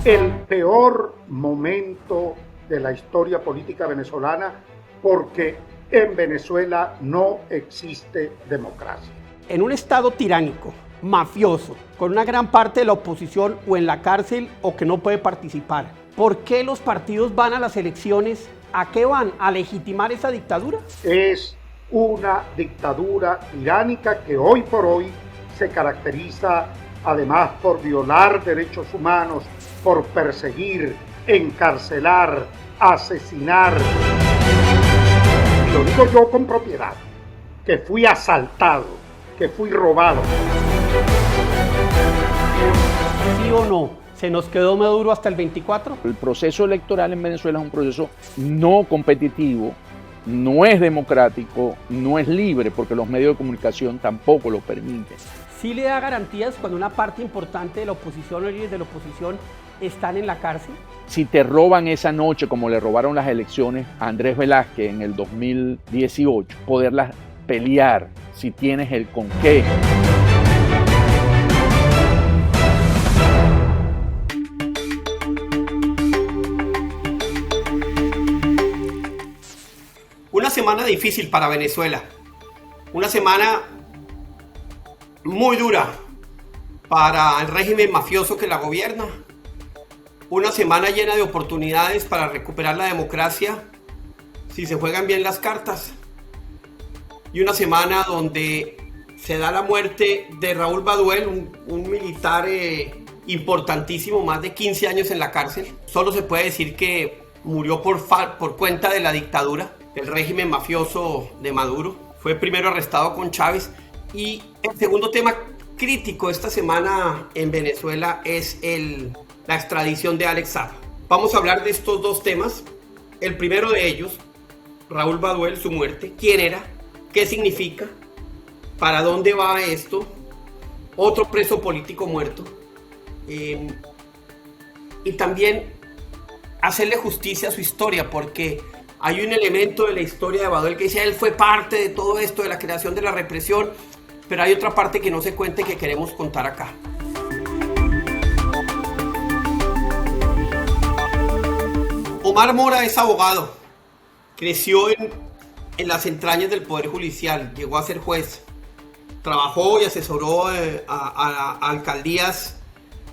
el peor momento de la historia política venezolana porque en Venezuela no existe democracia. En un estado tiránico, mafioso, con una gran parte de la oposición o en la cárcel o que no puede participar, ¿por qué los partidos van a las elecciones? ¿A qué van? ¿A legitimar esa dictadura? Es una dictadura tiránica que hoy por hoy se caracteriza además por violar derechos humanos, por perseguir, encarcelar, asesinar. Y lo digo yo con propiedad, que fui asaltado, que fui robado. ¿Sí o no? ¿Se nos quedó Maduro hasta el 24? El proceso electoral en Venezuela es un proceso no competitivo, no es democrático, no es libre, porque los medios de comunicación tampoco lo permiten. ¿Sí le da garantías cuando una parte importante de la oposición o líderes de la oposición están en la cárcel? Si te roban esa noche, como le robaron las elecciones a Andrés Velázquez en el 2018, poderlas pelear si tienes el con qué. Una semana difícil para Venezuela, una semana muy dura para el régimen mafioso que la gobierna, una semana llena de oportunidades para recuperar la democracia si se juegan bien las cartas, y una semana donde se da la muerte de Raúl Baduel, un militar importantísimo, más de 15 años en la cárcel. Solo se puede decir que murió por cuenta de la dictadura, el régimen mafioso de Maduro. Fue primero arrestado con Chávez. Y el segundo tema crítico esta semana en Venezuela es la extradición de Alex Saab. Vamos a hablar de estos dos temas. El primero de ellos, Raúl Baduel, su muerte. ¿Quién era? ¿Qué significa? ¿Para dónde va esto? Otro preso político muerto. Y también hacerle justicia a su historia, porque hay un elemento de la historia de Baduel que dice él fue parte de todo esto, de la creación de la represión, pero hay otra parte que no se cuenta y que queremos contar acá. Omar Mora es abogado, creció en las entrañas del Poder Judicial, llegó a ser juez, trabajó y asesoró a alcaldías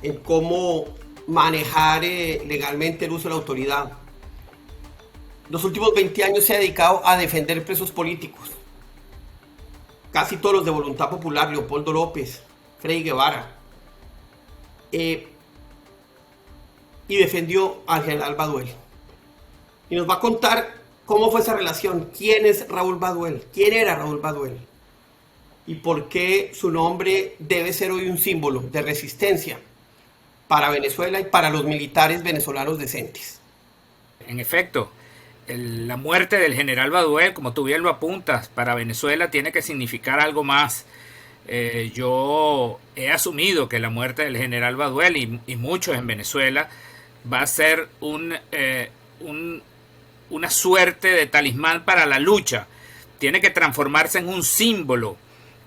en cómo manejar legalmente el uso de la autoridad. Los últimos 20 años se ha dedicado a defender presos políticos. Casi todos los de Voluntad Popular, Leopoldo López, Freddy Guevara. Y defendió al general Baduel. Y nos va a contar cómo fue esa relación. ¿Quién es Raúl Baduel? ¿Quién era Raúl Baduel? Y por qué su nombre debe ser hoy un símbolo de resistencia para Venezuela y para los militares venezolanos decentes. En efecto, la muerte del general Baduel, como tú bien lo apuntas, para Venezuela tiene que significar algo más. Yo he asumido que la muerte del general Baduel y muchos en Venezuela va a ser una suerte de talismán para la lucha. Tiene que transformarse en un símbolo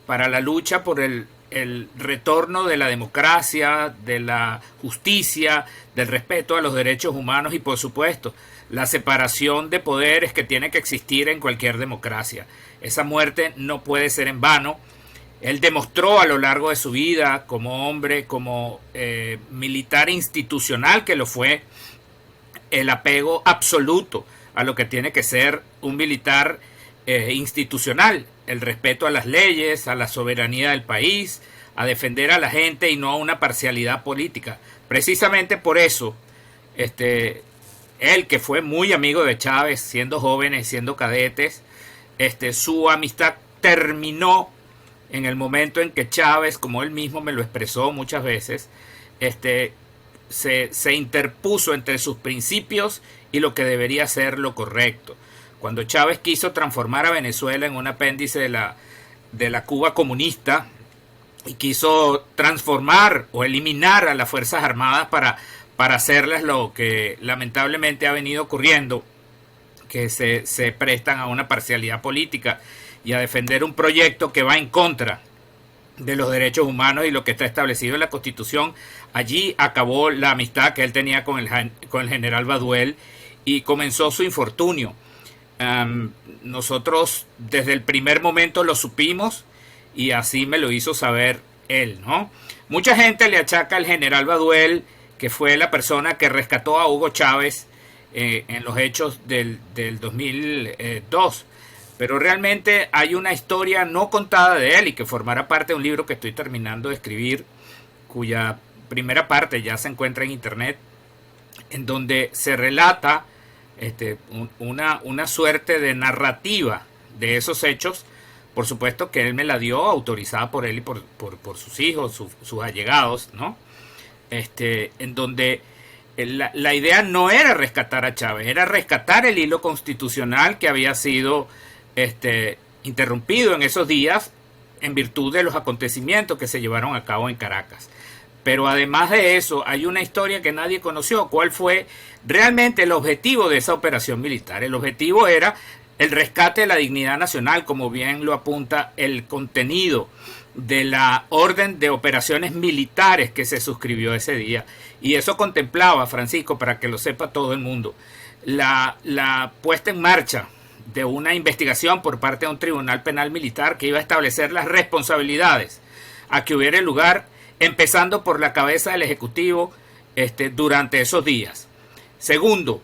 para la lucha por el retorno de la democracia, de la justicia, del respeto a los derechos humanos y, por supuesto, la separación de poderes que tiene que existir en cualquier democracia. Esa muerte no puede ser en vano. Él demostró a lo largo de su vida como hombre, como militar institucional que lo fue, el apego absoluto a lo que tiene que ser un militar institucional, el respeto a las leyes, a la soberanía del país, a defender a la gente y no a una parcialidad política. Precisamente por eso, él que fue muy amigo de Chávez, siendo jóvenes, siendo cadetes, su amistad terminó en el momento en que Chávez, como él mismo me lo expresó muchas veces, se interpuso entre sus principios y lo que debería ser lo correcto. Cuando Chávez quiso transformar a Venezuela en un apéndice de la Cuba comunista y quiso transformar o eliminar a las Fuerzas Armadas para hacerles lo que lamentablemente ha venido ocurriendo, que se prestan a una parcialidad política y a defender un proyecto que va en contra de los derechos humanos y lo que está establecido en la Constitución. Allí acabó la amistad que él tenía con el general Baduel y comenzó su infortunio. Nosotros desde el primer momento lo supimos y así me lo hizo saber él, ¿no? Mucha gente le achaca al general Baduel que fue la persona que rescató a Hugo Chávez en los hechos del 2002. Pero realmente hay una historia no contada de él y que formará parte de un libro que estoy terminando de escribir, cuya primera parte ya se encuentra en internet, en donde se relata una suerte de narrativa de esos hechos. Por supuesto que él me la dio autorizada por él y por sus hijos, sus allegados, ¿no? En donde la idea no era rescatar a Chávez, era rescatar el hilo constitucional que había sido interrumpido en esos días en virtud de los acontecimientos que se llevaron a cabo en Caracas. Pero además de eso, hay una historia que nadie conoció. ¿Cuál fue realmente el objetivo de esa operación militar? El objetivo era el rescate de la dignidad nacional, como bien lo apunta el contenido de la orden de operaciones militares que se suscribió ese día. Y eso contemplaba, Francisco, para que lo sepa todo el mundo, la puesta en marcha de una investigación por parte de un tribunal penal militar que iba a establecer las responsabilidades a que hubiera lugar, empezando por la cabeza del Ejecutivo durante esos días. Segundo,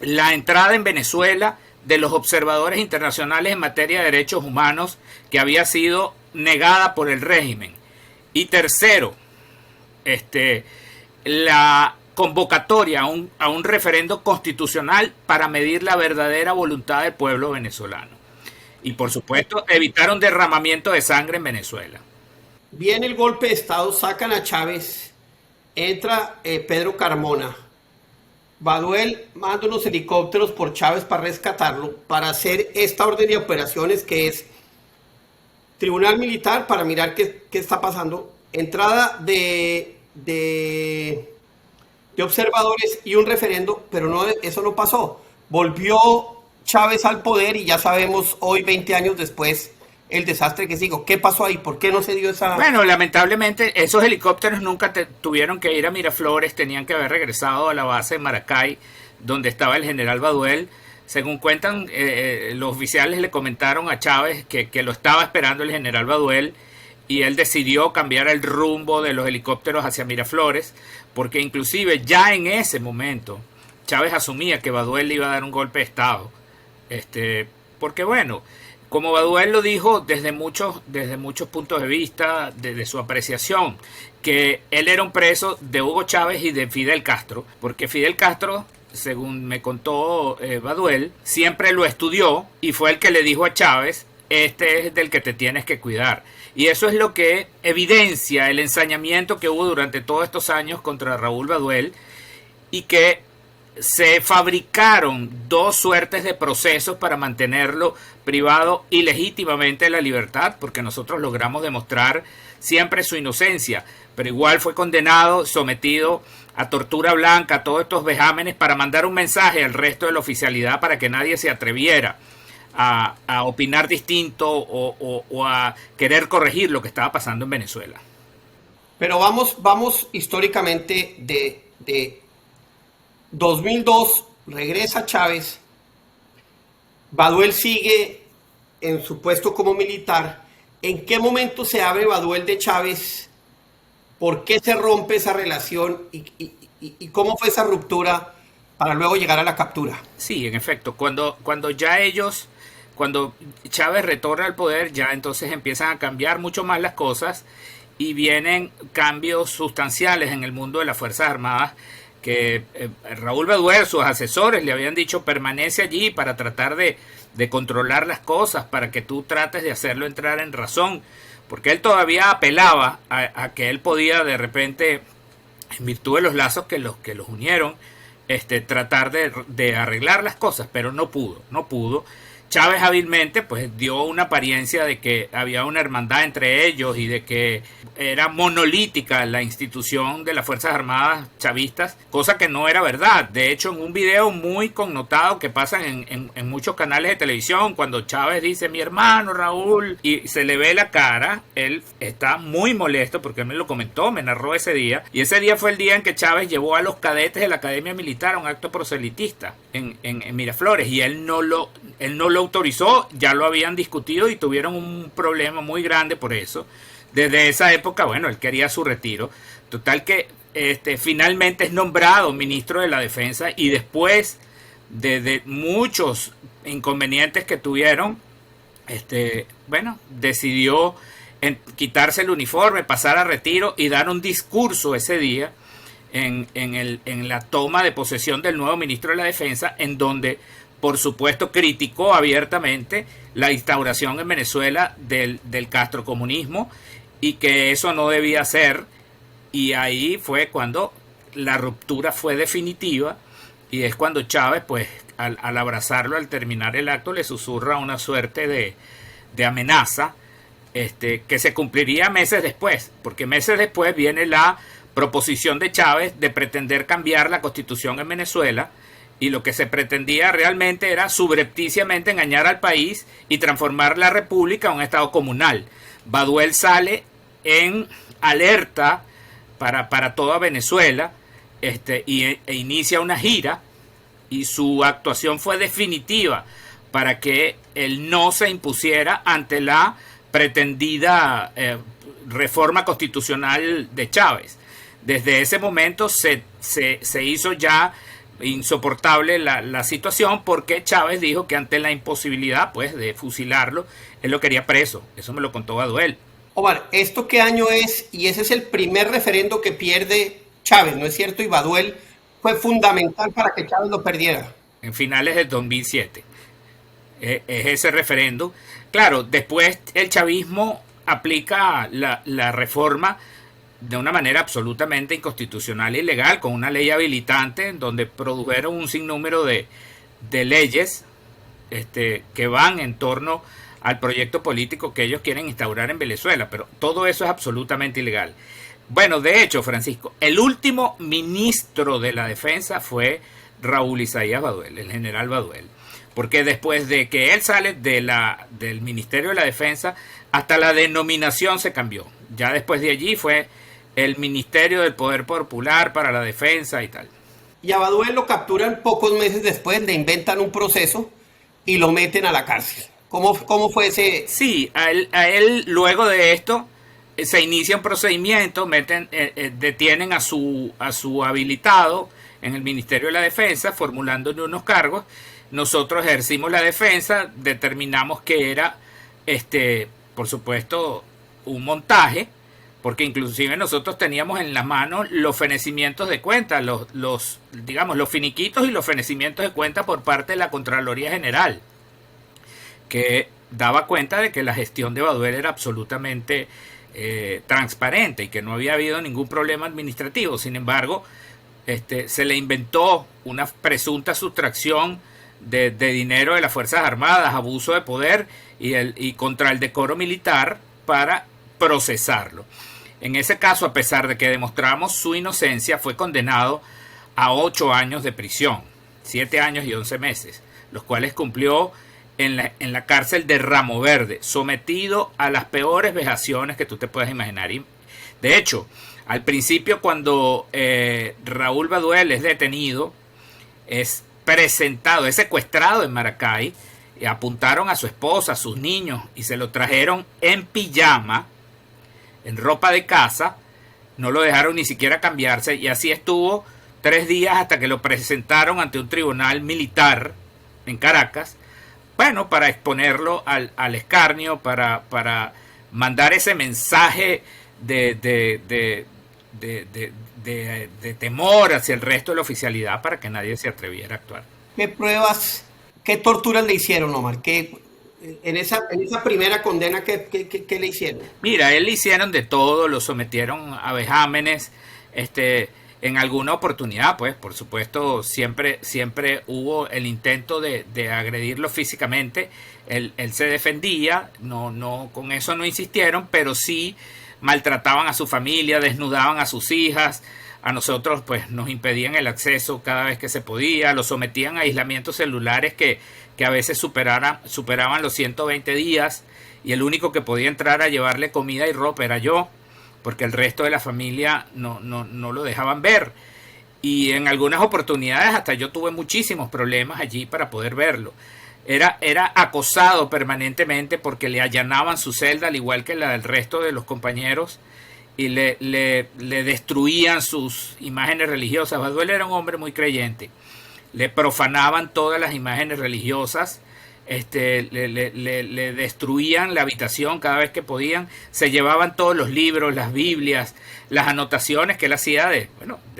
la entrada en Venezuela de los observadores internacionales en materia de derechos humanos que había sido negada por el régimen. Y tercero, la convocatoria a un referendo constitucional para medir la verdadera voluntad del pueblo venezolano. Y por supuesto, evitar un derramamiento de sangre en Venezuela. Viene el golpe de Estado, sacan a Chávez, entra Pedro Carmona. Baduel manda unos helicópteros por Chávez para rescatarlo, para hacer esta orden de operaciones que es tribunal militar para mirar qué está pasando, entrada de observadores y un referendo, pero no, eso no pasó. Volvió Chávez al poder y ya sabemos hoy, 20 años después, el desastre que sigo. ¿Qué pasó ahí? ¿Por qué no se dio esa...? Bueno, lamentablemente esos helicópteros nunca tuvieron que ir a Miraflores, tenían que haber regresado a la base de Maracay, donde estaba el general Baduel. Según cuentan, los oficiales le comentaron a Chávez que lo estaba esperando el general Baduel y él decidió cambiar el rumbo de los helicópteros hacia Miraflores, porque inclusive ya en ese momento Chávez asumía que Baduel le iba a dar un golpe de Estado. Porque bueno, como Baduel lo dijo desde muchos puntos de vista, desde su apreciación, que él era un preso de Hugo Chávez y de Fidel Castro, porque Fidel Castro, según me contó Baduel, siempre lo estudió y fue el que le dijo a Chávez, este es del que te tienes que cuidar. Y eso es lo que evidencia el ensañamiento que hubo durante todos estos años contra Raúl Baduel y que se fabricaron dos suertes de procesos para mantenerlo privado ilegítimamente de la libertad, porque nosotros logramos demostrar siempre su inocencia, pero igual fue condenado, sometido a tortura blanca, a todos estos vejámenes para mandar un mensaje al resto de la oficialidad para que nadie se atreviera a opinar distinto o a querer corregir lo que estaba pasando en Venezuela. Pero vamos históricamente de 2002, regresa Chávez, Baduel sigue en su puesto como militar. ¿En qué momento se abre Baduel de Chávez? ¿Por qué se rompe esa relación? ¿Y cómo fue esa ruptura para luego llegar a la captura? Sí, en efecto, cuando Chávez retorna al poder, ya entonces empiezan a cambiar mucho más las cosas y vienen cambios sustanciales en el mundo de las Fuerzas Armadas que Raúl Baduel, sus asesores le habían dicho permanece allí para tratar de controlar las cosas, para que tú trates de hacerlo entrar en razón, porque él todavía apelaba a que él podía de repente, en virtud de los lazos que los unieron, tratar de arreglar las cosas, pero no pudo. Chávez hábilmente pues dio una apariencia de que había una hermandad entre ellos y de que era monolítica la institución de las Fuerzas Armadas chavistas, cosa que no era verdad. De hecho, en un video muy connotado que pasan en muchos canales de televisión, cuando Chávez dice mi hermano Raúl y se le ve la cara, él está muy molesto porque él me lo comentó, me narró ese día, y ese día fue el día en que Chávez llevó a los cadetes de la Academia Militar a un acto proselitista en Miraflores, y él no lo autorizó, ya lo habían discutido y tuvieron un problema muy grande por eso. Desde esa época, bueno, él quería su retiro. Total que finalmente es nombrado ministro de la Defensa, y después de muchos inconvenientes que tuvieron, bueno, decidió quitarse el uniforme, pasar a retiro y dar un discurso ese día en la toma de posesión del nuevo ministro de la Defensa, en donde por supuesto criticó abiertamente la instauración en Venezuela del castrocomunismo y que eso no debía ser, y ahí fue cuando la ruptura fue definitiva, y es cuando Chávez pues al abrazarlo al terminar el acto le susurra una suerte de amenaza que se cumpliría meses después, porque meses después viene la proposición de Chávez de pretender cambiar la constitución en Venezuela, y lo que se pretendía realmente era subrepticiamente engañar al país y transformar la república en un estado comunal. Baduel sale en alerta para toda Venezuela e inicia una gira, y su actuación fue definitiva para que el no se impusiera ante la pretendida reforma constitucional de Chávez. Desde ese momento se hizo ya insoportable la situación, porque Chávez dijo que ante la imposibilidad pues de fusilarlo, él lo quería preso. Eso me lo contó Baduel. Omar, ¿esto qué año es? Y ese es el primer referendo que pierde Chávez, ¿no es cierto? Y Baduel fue fundamental para que Chávez lo perdiera. En finales del 2007. Es ese referendo. Claro, después el chavismo aplica la reforma de una manera absolutamente inconstitucional e ilegal, con una ley habilitante en donde produjeron un sinnúmero de leyes que van en torno al proyecto político que ellos quieren instaurar en Venezuela, pero todo eso es absolutamente ilegal. Bueno, de hecho, Francisco, el último ministro de la Defensa fue Raúl Isaías Baduel, el general Baduel, porque después de que él sale del Ministerio de la Defensa, hasta la denominación se cambió. Ya después de allí fue el Ministerio del Poder Popular para la Defensa y tal. Y a Baduel lo capturan pocos meses después, le inventan un proceso y lo meten a la cárcel. ¿Cómo fue ese? Sí, a él luego de esto se inicia un procedimiento, detienen a su habilitado en el Ministerio de la Defensa, formulándole unos cargos. Nosotros ejercimos la defensa, determinamos que era, por supuesto, un montaje, porque inclusive nosotros teníamos en las manos los fenecimientos de cuenta, los finiquitos y los fenecimientos de cuenta por parte de la Contraloría General, que daba cuenta de que la gestión de Baduel era absolutamente transparente y que no había habido ningún problema administrativo. Sin embargo, se le inventó una presunta sustracción de dinero de las Fuerzas Armadas, abuso de poder y contra el decoro militar para procesarlo. En ese caso, a pesar de que demostramos su inocencia, fue condenado a 8 años de prisión, 7 años y 11 meses, los cuales cumplió en la cárcel de Ramo Verde, sometido a las peores vejaciones que tú te puedas imaginar. Y, de hecho, al principio, cuando Raúl Baduel es detenido, es presentado, es secuestrado en Maracay, y apuntaron a su esposa, a sus niños, y se lo trajeron en pijama, en ropa de casa, no lo dejaron ni siquiera cambiarse, y así estuvo 3 días hasta que lo presentaron ante un tribunal militar en Caracas, bueno, para exponerlo al escarnio, para mandar ese mensaje de temor hacia el resto de la oficialidad, para que nadie se atreviera a actuar. ¿Qué pruebas, qué torturas le hicieron, Omar? En esa primera condena, ¿qué le hicieron? Mira, él le hicieron de todo, lo sometieron a vejámenes, En alguna oportunidad, pues, por supuesto, siempre hubo el intento de agredirlo físicamente. Él se defendía, con eso no insistieron, pero sí maltrataban a su familia, desnudaban a sus hijas. A nosotros, pues, nos impedían el acceso cada vez que se podía, lo sometían a aislamientos celulares que a veces superaban los 120 días, y el único que podía entrar a llevarle comida y ropa era yo, porque el resto de la familia no lo dejaban ver. Y en algunas oportunidades hasta yo tuve muchísimos problemas allí para poder verlo. Era acosado permanentemente porque le allanaban su celda, al igual que la del resto de los compañeros, y le destruían sus imágenes religiosas. Baduel era un hombre muy creyente. Le profanaban todas las imágenes religiosas. Le destruían la habitación cada vez que podían, se llevaban todos los libros, las Biblias, las anotaciones que él hacía de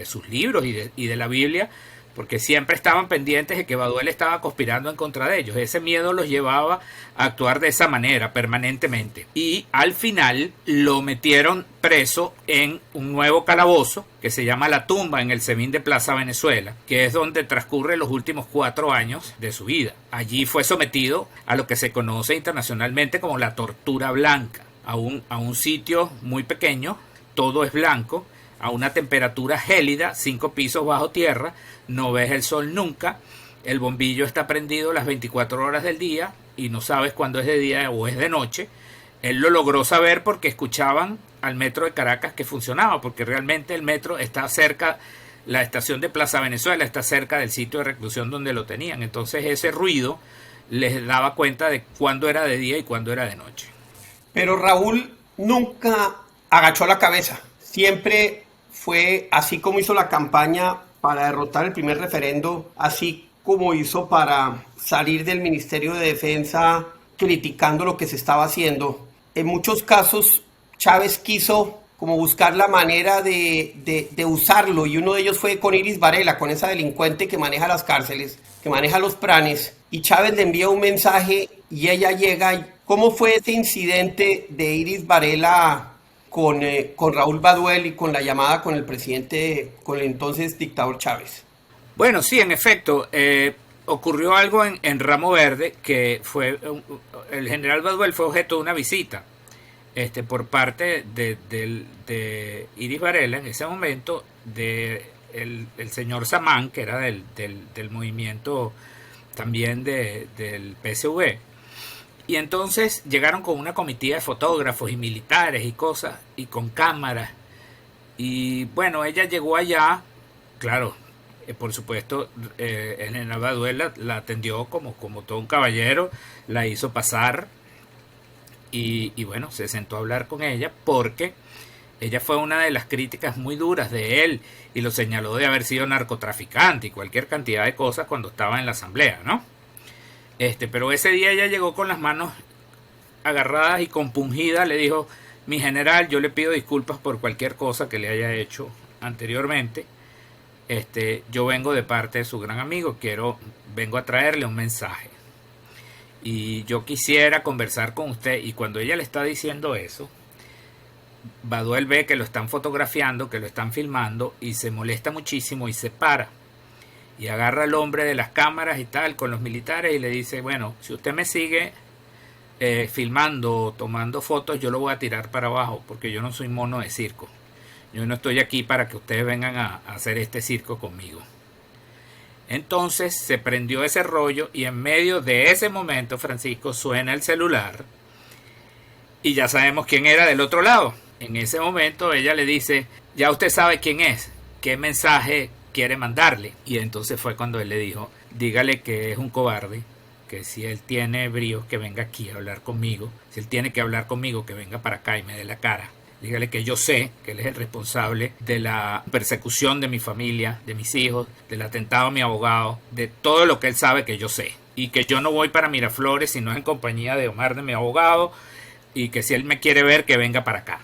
sus libros y de la Biblia, porque siempre estaban pendientes de que Baduel estaba conspirando en contra de ellos. Ese miedo los llevaba a actuar de esa manera permanentemente. Y al final lo metieron preso en un nuevo calabozo que se llama La Tumba, en el SEBIN de Plaza Venezuela, que es donde transcurre los últimos 4 años de su vida. Allí fue sometido a lo que se conoce internacionalmente como la tortura blanca, a un sitio muy pequeño, todo es blanco, a una temperatura gélida, 5 pisos bajo tierra, no ves el sol nunca, el bombillo está prendido las 24 horas del día y no sabes cuándo es de día o es de noche. Él lo logró saber porque escuchaban al metro de Caracas que funcionaba, porque realmente el metro está cerca, la estación de Plaza Venezuela está cerca del sitio de reclusión donde lo tenían. Entonces ese ruido les daba cuenta de cuándo era de día y cuándo era de noche. Pero Raúl nunca agachó la cabeza. Siempre fue así como hizo la campaña para derrotar el primer referendo, así como hizo para salir del Ministerio de Defensa criticando lo que se estaba haciendo. En muchos casos Chávez quiso como buscar la manera de usarlo, y uno de ellos fue con Iris Varela, con esa delincuente que maneja las cárceles, que maneja los pranes, y Chávez le envía un mensaje y ella llega. ¿Cómo fue ese incidente de Iris Varela con Raúl Baduel y con la llamada con el presidente, con el entonces dictador Chávez? Bueno, sí, en efecto, ocurrió algo en Ramo Verde, que fue el general Baduel fue objeto de una visita por parte de Iris Varela en ese momento, de el señor Samán, que era del movimiento también del PSV. Y entonces llegaron con una comitiva de fotógrafos y militares y cosas, y con cámaras. Y bueno, ella llegó allá, claro, por supuesto, el general Baduel la atendió como todo un caballero, la hizo pasar y bueno, se sentó a hablar con ella, porque ella fue una de las críticas muy duras de él y lo señaló de haber sido narcotraficante y cualquier cantidad de cosas cuando estaba en la asamblea, ¿no? Pero ese día ella llegó con las manos agarradas y compungidas, le dijo: mi general, yo le pido disculpas por cualquier cosa que le haya hecho anteriormente. Yo vengo de parte de su gran amigo, vengo a traerle un mensaje. Y yo quisiera conversar con usted. Y cuando ella le está diciendo eso, Baduel ve que lo están fotografiando, que lo están filmando, y se molesta muchísimo y se para. Y agarra al hombre de las cámaras y tal, con los militares, y le dice: bueno, si usted me sigue filmando, tomando fotos, yo lo voy a tirar para abajo, porque yo no soy mono de circo. Yo no estoy aquí para que ustedes vengan a hacer este circo conmigo. Entonces se prendió ese rollo, y en medio de ese momento, Francisco, suena el celular y ya sabemos quién era del otro lado. En ese momento ella le dice: ya usted sabe quién es, qué mensaje quiere mandarle. Y entonces fue cuando él le dijo: dígale que es un cobarde, que si él tiene bríos, que venga aquí a hablar conmigo. Si él tiene que hablar conmigo, que venga para acá y me dé la cara. Dígale que yo sé que él es el responsable de la persecución de mi familia, de mis hijos, del atentado a mi abogado, de todo lo que él sabe que yo sé. Y que yo no voy para Miraflores si no es en compañía de Omar, de mi abogado, y que si él me quiere ver, que venga para acá.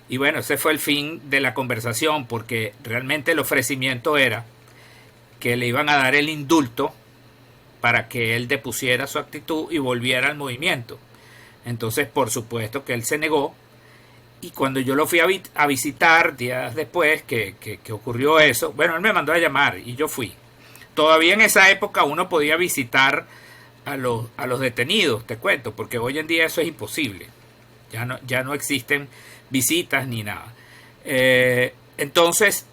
Y bueno, ese fue el fin de la conversación, porque realmente el ofrecimiento era que le iban a dar el indulto para que él depusiera su actitud y volviera al movimiento. Entonces, por supuesto que él se negó, Y cuando yo lo fui a visitar días después que ocurrió eso, bueno, él me mandó a llamar y yo fui. Todavía en esa época uno podía visitar a los detenidos, te cuento, porque hoy en día eso es imposible. Ya no existen visitas ni nada. Entonces,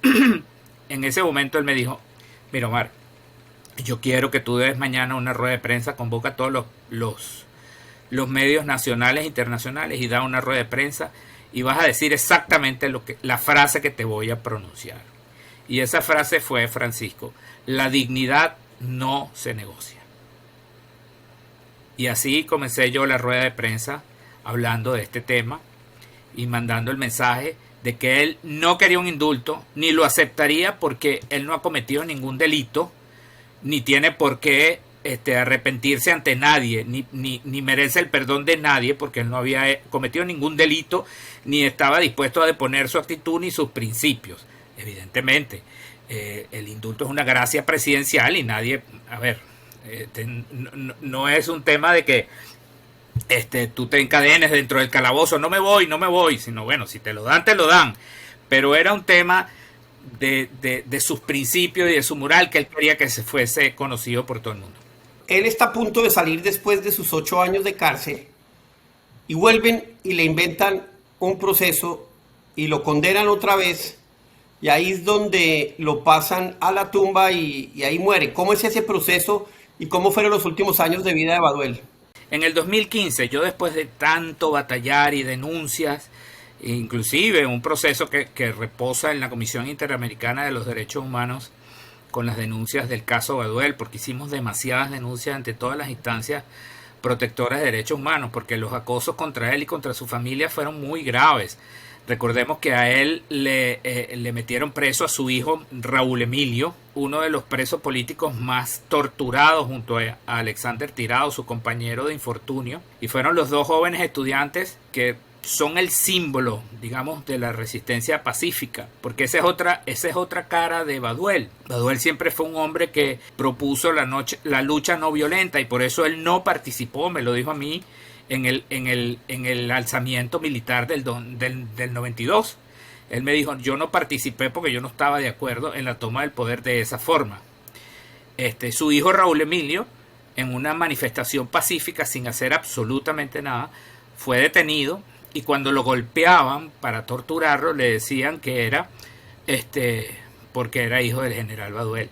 en ese momento él me dijo, mira, Omar, yo quiero que tú des mañana una rueda de prensa, convoca a todos los medios nacionales e internacionales y da una rueda de prensa y vas a decir exactamente la frase que te voy a pronunciar. Y esa frase fue, Francisco, la dignidad no se negocia. Y así comencé yo la rueda de prensa hablando de este tema y mandando el mensaje de que él no quería un indulto, ni lo aceptaría porque él no ha cometido ningún delito, ni tiene por qué arrepentirse ante nadie, ni merece el perdón de nadie porque él no había cometido ningún delito, ni estaba dispuesto a deponer su actitud ni sus principios. Evidentemente, el indulto es una gracia presidencial y nadie, no es un tema de que tú te encadenes dentro del calabozo, no me voy, sino bueno, si te lo dan, te lo dan. Pero era un tema de sus principios y de su moral que él quería que se fuese conocido por todo el mundo. Él está a punto de salir después de sus 8 años de cárcel y vuelven y le inventan un proceso y lo condenan otra vez y ahí es donde lo pasan a la tumba y ahí muere. ¿Cómo es ese proceso y cómo fueron los últimos años de vida de Baduel? En el 2015, yo después de tanto batallar y denuncias, inclusive un proceso que reposa en la Comisión Interamericana de los Derechos Humanos con las denuncias del caso Baduel, porque hicimos demasiadas denuncias ante todas las instancias protectoras de derechos humanos, porque los acosos contra él y contra su familia fueron muy graves. Recordemos que a él le metieron preso a su hijo Raúl Emilio, uno de los presos políticos más torturados junto a Alexander Tirado, su compañero de infortunio, y fueron los dos jóvenes estudiantes que son el símbolo, digamos, de la resistencia pacífica, porque esa es otra cara de Baduel. Baduel siempre fue un hombre que propuso la lucha no violenta y por eso él no participó, me lo dijo a mí, en el alzamiento militar del 92. Él me dijo, yo no participé porque yo no estaba de acuerdo en la toma del poder de esa forma. Su hijo Raúl Emilio, en una manifestación pacífica sin hacer absolutamente nada, fue detenido y cuando lo golpeaban para torturarlo le decían que era porque era hijo del general Baduel.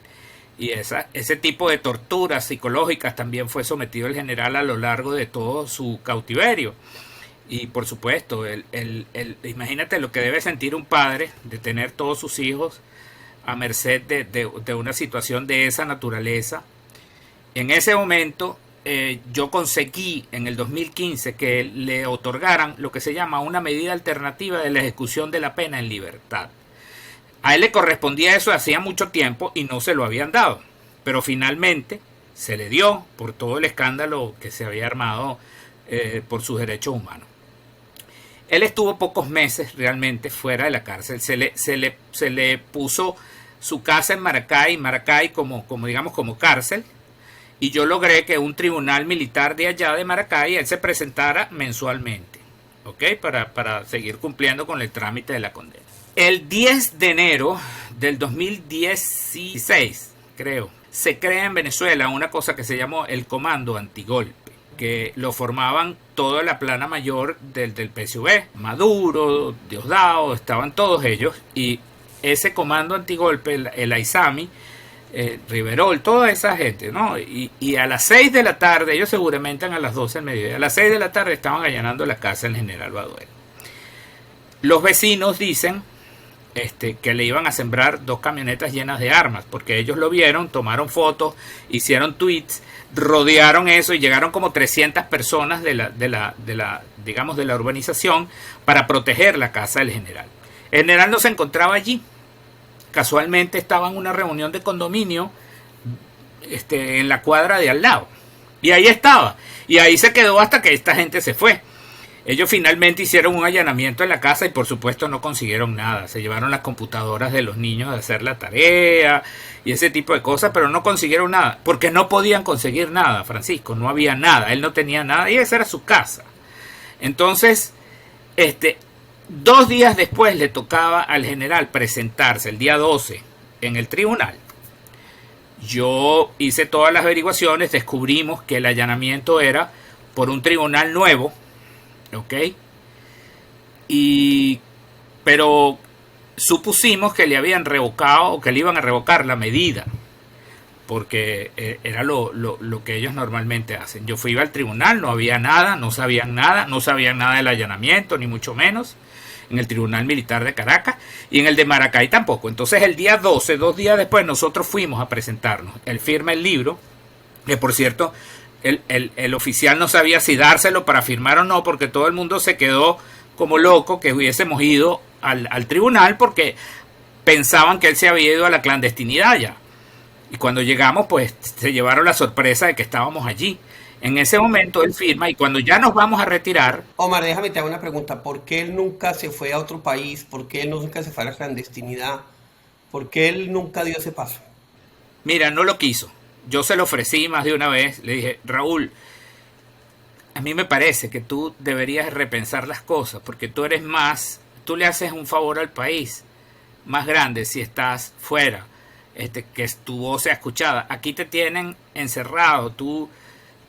Y ese tipo de torturas psicológicas también fue sometido el general a lo largo de todo su cautiverio. Y por supuesto, imagínate lo que debe sentir un padre de tener todos sus hijos a merced de una situación de esa naturaleza. En ese momento yo conseguí en el 2015 que le otorgaran lo que se llama una medida alternativa de la ejecución de la pena en libertad. A él le correspondía eso hacía mucho tiempo y no se lo habían dado, pero finalmente se le dio por todo el escándalo que se había armado por sus derechos humanos. Él estuvo pocos meses realmente fuera de la cárcel, se le puso su casa en Maracay como cárcel, y yo logré que un tribunal militar de allá de Maracay él se presentara mensualmente, ¿ok? Para seguir cumpliendo con el trámite de la condena. El 10 de enero del 2016, creo, se crea en Venezuela una cosa que se llamó el Comando Antigolpe, que lo formaban toda la plana mayor del PSUV. Maduro, Diosdado, estaban todos ellos, y ese Comando Antigolpe, el Aizami, Riverol, toda esa gente, ¿no? Y a las 6 de la tarde, ellos seguramente a las 12 del mediodía, a las 6 de la tarde estaban allanando la casa del general Baduel. Los vecinos dicen que le iban a sembrar 2 camionetas llenas de armas, porque ellos lo vieron, tomaron fotos, hicieron tweets, rodearon eso y llegaron como 300 personas de la urbanización para proteger la casa del general. El general no se encontraba allí. Casualmente estaba en una reunión de condominio en la cuadra de al lado. Y ahí estaba. Y ahí se quedó hasta que esta gente se fue. Ellos finalmente hicieron un allanamiento en la casa y por supuesto no consiguieron nada. Se llevaron las computadoras de los niños de hacer la tarea y ese tipo de cosas, pero no consiguieron nada. Porque no podían conseguir nada, Francisco. No había nada. Él no tenía nada y esa era su casa. Entonces, 2 días después le tocaba al general presentarse el día 12 en el tribunal. Yo hice todas las averiguaciones, descubrimos que el allanamiento era por un tribunal nuevo, ¿ok? Pero supusimos que le habían revocado o que le iban a revocar la medida, porque era lo que ellos normalmente hacen. Yo fui al tribunal, no había nada, no sabían nada del allanamiento, ni mucho menos, en el Tribunal Militar de Caracas, y en el de Maracay tampoco. Entonces el día 12, 2 días después, nosotros fuimos a presentarnos. Él firma el libro, que por cierto, el oficial no sabía si dárselo para firmar o no, porque todo el mundo se quedó como loco que hubiésemos ido al tribunal, porque pensaban que él se había ido a la clandestinidad ya. Y cuando llegamos, pues se llevaron la sorpresa de que estábamos allí. En ese momento él firma, y cuando ya nos vamos a retirar... Omar, déjame te hago una pregunta. ¿Por qué él nunca se fue a otro país? ¿Por qué él nunca se fue a la clandestinidad? ¿Por qué él nunca dio ese paso? Mira, no lo quiso. Yo se lo ofrecí más de una vez. Le dije, Raúl, a mí me parece que tú deberías repensar las cosas, porque tú le haces un favor al país más grande si estás fuera, que tu voz sea escuchada. Aquí te tienen encerrado,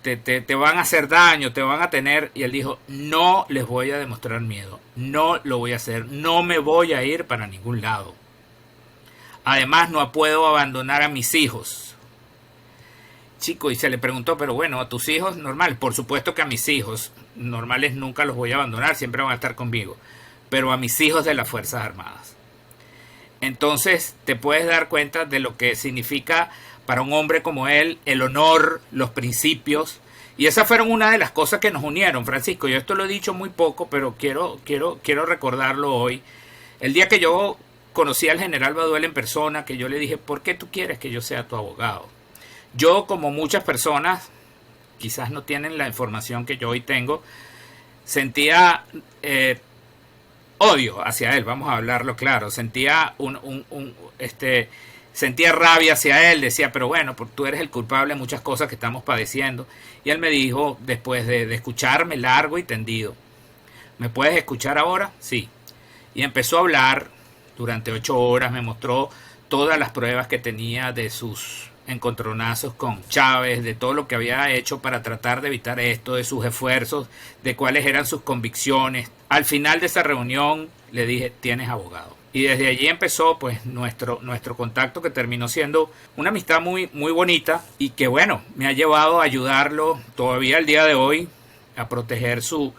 te van a hacer daño, te van a tener. Y él dijo, no les voy a demostrar miedo, no lo voy a hacer, no me voy a ir para ningún lado. Además no puedo abandonar a mis hijos. Chico, y se le preguntó, pero bueno, a tus hijos, normal. Por supuesto que a mis hijos normales nunca los voy a abandonar, siempre van a estar conmigo. Pero a mis hijos de las Fuerzas Armadas. Entonces te puedes dar cuenta de lo que significa para un hombre como él el honor, los principios. Y esas fueron una de las cosas que nos unieron, Francisco. Yo esto lo he dicho muy poco, pero quiero recordarlo hoy. El día que yo conocí al general Baduel en persona, que yo le dije, ¿por qué tú quieres que yo sea tu abogado? Yo, como muchas personas, quizás no tienen la información que yo hoy tengo, sentía odio hacia él, vamos a hablarlo claro. Sentía sentía rabia hacia él, decía, pero bueno, tú eres el culpable de muchas cosas que estamos padeciendo. Y él me dijo, después de escucharme largo y tendido, ¿me puedes escuchar ahora? Sí. Y empezó a hablar durante 8 horas, me mostró todas las pruebas que tenía de sus encontronazos con Chávez, de todo lo que había hecho para tratar de evitar esto, de sus esfuerzos, de cuáles eran sus convicciones. Al final de esa reunión le dije, tienes abogado. Y desde allí empezó pues nuestro contacto, que terminó siendo una amistad muy, muy bonita, y que bueno, me ha llevado a ayudarlo todavía al día de hoy a proteger su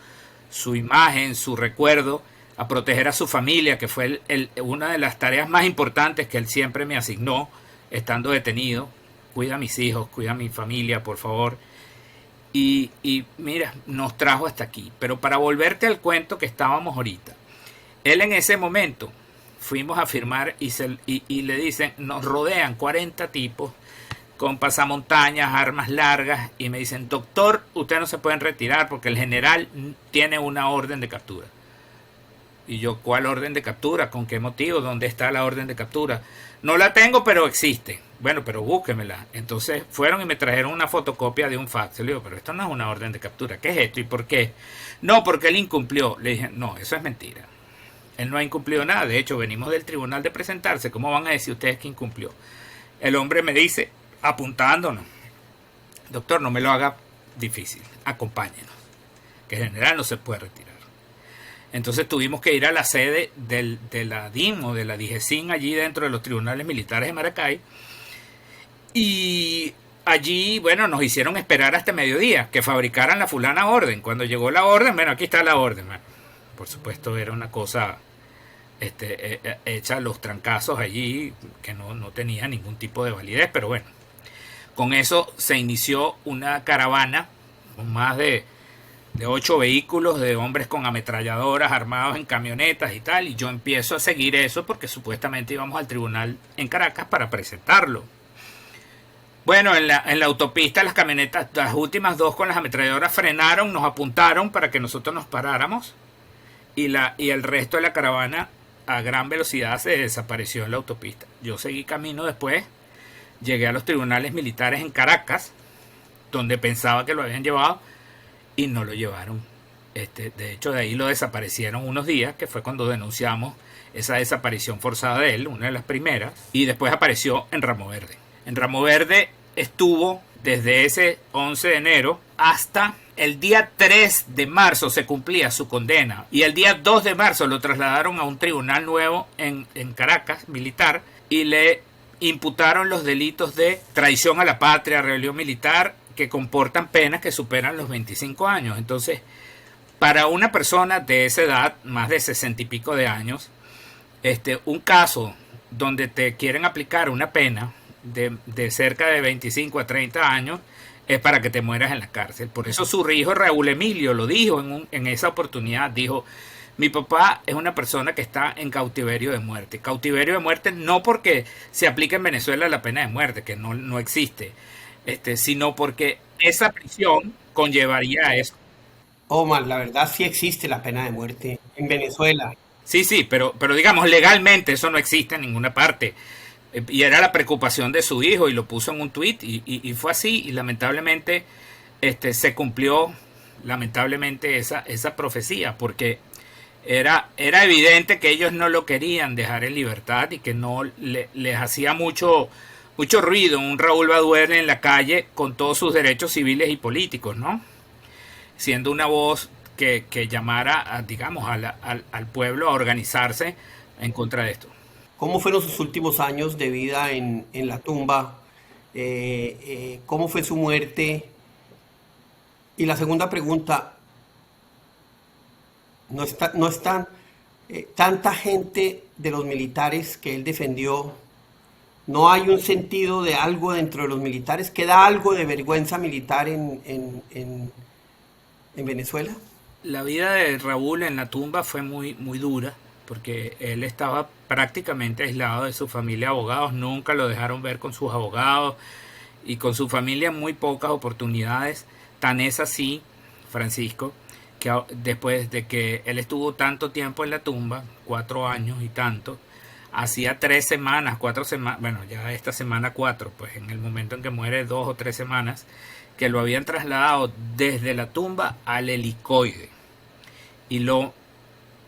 imagen, su recuerdo, a proteger a su familia, que fue una de las tareas más importantes que él siempre me asignó estando detenido. Cuida a mis hijos, cuida a mi familia, por favor. Y mira, nos trajo hasta aquí. Pero para volverte al cuento que estábamos ahorita, él en ese momento fuimos a firmar y le dicen, nos rodean 40 tipos con pasamontañas, armas largas, y me dicen, doctor, ustedes no se pueden retirar porque el general tiene una orden de captura. Y yo, ¿cuál orden de captura? ¿Con qué motivo? ¿Dónde está la orden de captura? No la tengo, pero existe. Bueno, pero búsquemela. Entonces fueron y me trajeron una fotocopia de un fax. Le digo, pero esto no es una orden de captura. ¿Qué es esto y por qué? No, porque él incumplió. Le dije, no, eso es mentira. Él no ha incumplido nada. De hecho, venimos del tribunal de presentarse. ¿Cómo van a decir ustedes que incumplió? El hombre me dice, apuntándonos, doctor, no me lo haga difícil. Acompáñenos, que el general no se puede retirar. Entonces tuvimos que ir a la sede de la DIM o de la DIGESIN, allí dentro de los tribunales militares de Maracay. Y allí, bueno, nos hicieron esperar hasta mediodía que fabricaran la fulana orden. Cuando llegó la orden, bueno, aquí está la orden. Bueno, por supuesto era una cosa hecha a los trancazos allí, que no tenía ningún tipo de validez, pero bueno. Con eso se inició una caravana con más de 8 vehículos, de hombres con ametralladoras armados en camionetas y tal, y yo empiezo a seguir eso porque supuestamente íbamos al tribunal en Caracas para presentarlo. Bueno, en la autopista las camionetas, las últimas 2 con las ametralladoras frenaron, nos apuntaron para que nosotros nos paráramos, y el resto de la caravana a gran velocidad se desapareció en la autopista. Yo seguí camino después, llegué a los tribunales militares en Caracas, donde pensaba que lo habían llevado, y no lo llevaron. De hecho, de ahí lo desaparecieron unos días, que fue cuando denunciamos esa desaparición forzada de él, una de las primeras, y después apareció en Ramo Verde. En Ramo Verde estuvo desde ese 11 de enero hasta el día 3 de marzo se cumplía su condena, y el día 2 de marzo lo trasladaron a un tribunal nuevo en Caracas, militar, y le imputaron los delitos de traición a la patria, rebelión militar, que comportan penas que superan los 25 años. Entonces, para una persona de esa edad, más de 60 y pico de años, un caso donde te quieren aplicar una pena de cerca de 25 a 30 años es para que te mueras en la cárcel. Por eso su hijo Raúl Emilio lo dijo en esa oportunidad, dijo: mi papá es una persona que está en cautiverio de muerte. Cautiverio de muerte no porque se aplique en Venezuela la pena de muerte, que no existe, sino porque esa prisión conllevaría a eso. Omar, la verdad sí existe la pena de muerte en Venezuela. Sí, pero digamos, legalmente eso no existe en ninguna parte. Y era la preocupación de su hijo y lo puso en un tuit y fue así. Y lamentablemente se cumplió lamentablemente esa profecía, porque era evidente que ellos no lo querían dejar en libertad y que no les hacía mucho ruido un Raúl Baduel en la calle con todos sus derechos civiles y políticos, ¿no? Siendo una voz que llamara, digamos, al pueblo a organizarse en contra de esto. ¿Cómo fueron sus últimos años de vida en la tumba? ¿Cómo fue su muerte? Y la segunda pregunta, ¿no están tanta gente de los militares que él defendió? ¿No hay un sentido de algo dentro de los militares? ¿Queda algo de vergüenza militar en Venezuela? La vida de Raúl en la tumba fue muy dura, porque él estaba prácticamente aislado de su familia de abogados, nunca lo dejaron ver con sus abogados, y con su familia muy pocas oportunidades. Tan es así, Francisco, que después de que él estuvo tanto tiempo en la tumba, 4 años y tanto, hacía 3 semanas, 4 semanas, bueno, ya esta semana 4, pues en el momento en que muere 2 o 3 semanas, que lo habían trasladado desde la tumba al helicoide y lo